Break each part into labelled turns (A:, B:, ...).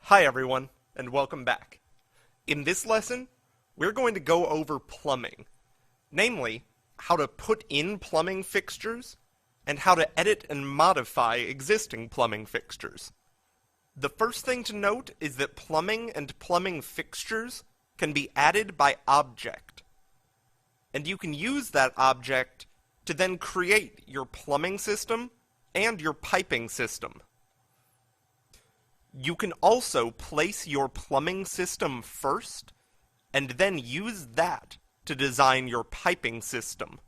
A: Hi everyone, and welcome back. In this lesson, we're going to go over plumbing. Namely, how to put in plumbing fixtures, and how to edit and modify existing plumbing fixtures. The first thing to note is that plumbing and plumbing fixtures can be added by object. And you can use that object to then create your plumbing system and your piping system. You can also place your plumbing system first, and then use that to design your piping system.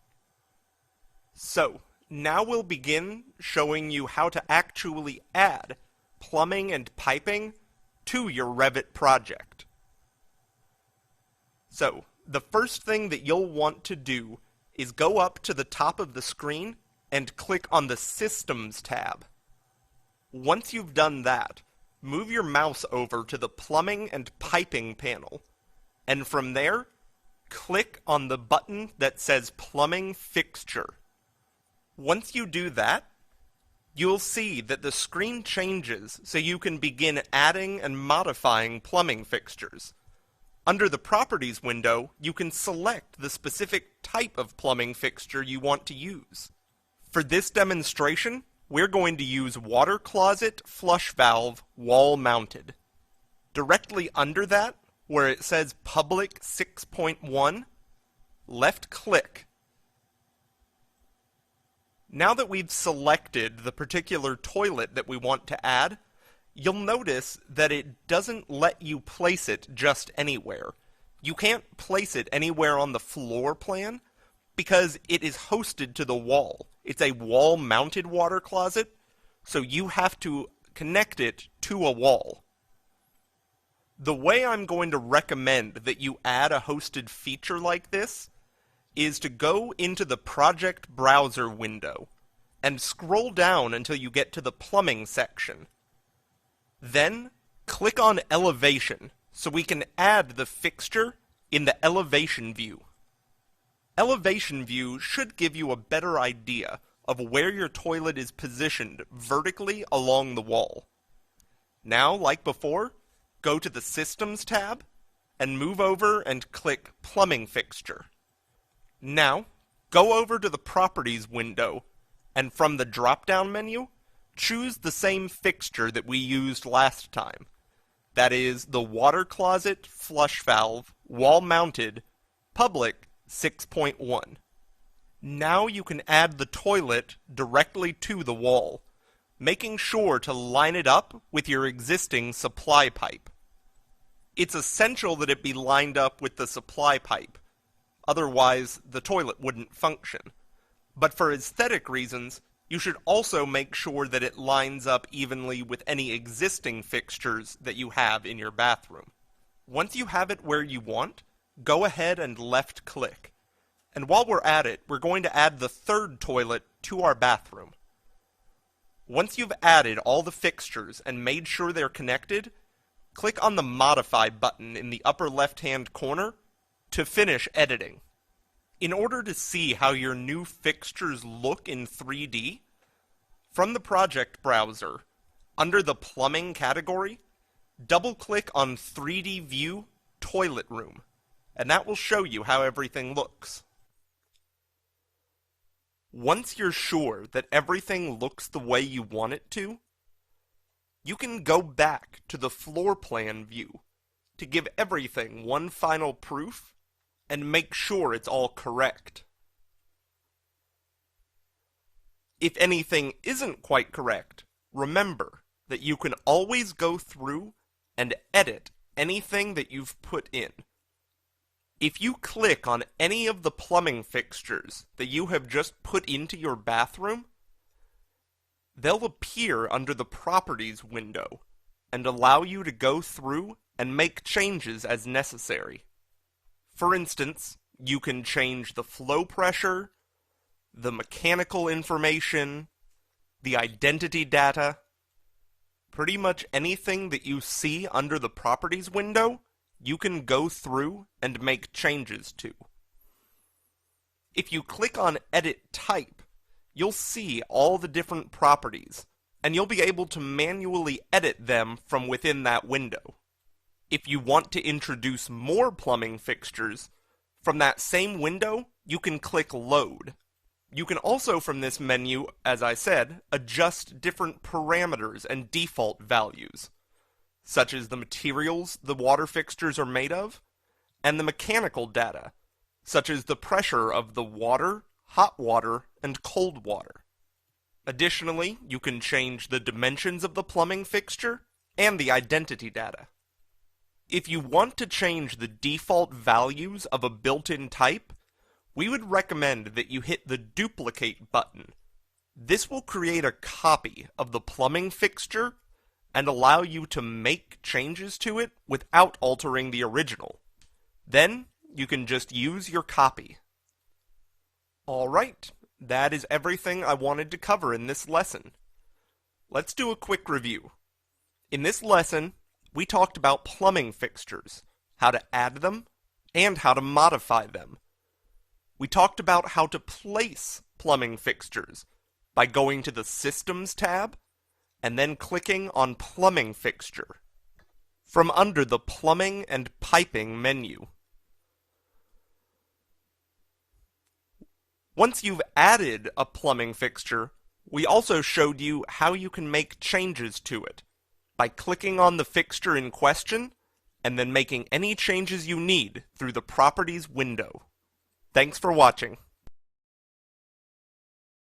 A: So, now we'll begin showing you how to actually add plumbing and piping to your Revit project. So, the first thing that you'll want to do is go up to the top of the screen and click on the Systems tab. Once you've done that, move your mouse over to the Plumbing and Piping panel, and from there, click on the button that says Plumbing Fixture. Once you do that, you'll see that the screen changes so you can begin adding and modifying plumbing fixtures. Under the Properties window, you can select the specific type of plumbing fixture you want to use. For this demonstration, we're going to use water closet flush valve wall mounted. Directly under that, where it says Public 6.1, left click. Now that we've selected the particular toilet that we want to add, you'll notice that it doesn't let you place it just anywhere. You can't place it anywhere on the floor plan because it is hosted to the wall. It's a wall-mounted water closet, so you have to connect it to a wall. The way I'm going to recommend that you add a hosted feature like this is to go into the Project Browser window and scroll down until you get to the Plumbing section. Then, click on Elevation so we can add the fixture in the Elevation view. Elevation view should give you a better idea of where your toilet is positioned vertically along the wall. Now, like before, go to the Systems tab and move over and click Plumbing Fixture. Now, go over to the Properties window and from the drop-down menu, choose the same fixture that we used last time. That is the water closet flush valve wall-mounted Public 6.1. Now you can add the toilet directly to the wall, making sure to line it up with your existing supply pipe. It's essential that it be lined up with the supply pipe, otherwise the toilet wouldn't function. But for aesthetic reasons, you should also make sure that it lines up evenly with any existing fixtures that you have in your bathroom. Once you have it where you want, go ahead and left-click. And while we're at it, we're going to add the third toilet to our bathroom. Once you've added all the fixtures and made sure they're connected, click on the Modify button in the upper left-hand corner to finish editing. In order to see how your new fixtures look in 3D, from the Project Browser, under the Plumbing category, double-click on 3D View Toilet Room, and that will show you how everything looks. Once you're sure that everything looks the way you want it to, you can go back to the floor plan view to give everything one final proof and make sure it's all correct. If anything isn't quite correct, remember that you can always go through and edit anything that you've put in. If you click on any of the plumbing fixtures that you have just put into your bathroom, they'll appear under the Properties window and allow you to go through and make changes as necessary. For instance, you can change the flow pressure, the mechanical information, the identity data. Pretty much anything that you see under the Properties window, you can go through and make changes to. If you click on Edit Type, you'll see all the different properties, and you'll be able to manually edit them from within that window. If you want to introduce more plumbing fixtures, from that same window, you can click Load. You can also, from this menu, as I said, adjust different parameters and default values, such as the materials the water fixtures are made of, and the mechanical data, such as the pressure of the water, hot water, and cold water. Additionally, you can change the dimensions of the plumbing fixture and the identity data. If you want to change the default values of a built-in type, we would recommend that you hit the Duplicate button. This will create a copy of the plumbing fixture and allow you to make changes to it without altering the original. Then, you can just use your copy. Alright, that is everything I wanted to cover in this lesson. Let's do a quick review. In this lesson, we talked about plumbing fixtures, how to add them, and how to modify them. We talked about how to place plumbing fixtures by going to the Systems tab and then clicking on Plumbing Fixture from under the Plumbing and Piping menu. Once you've added a plumbing fixture, we also showed you how you can make changes to it by clicking on the fixture in question and then making any changes you need through the Properties window. Thanks for watching.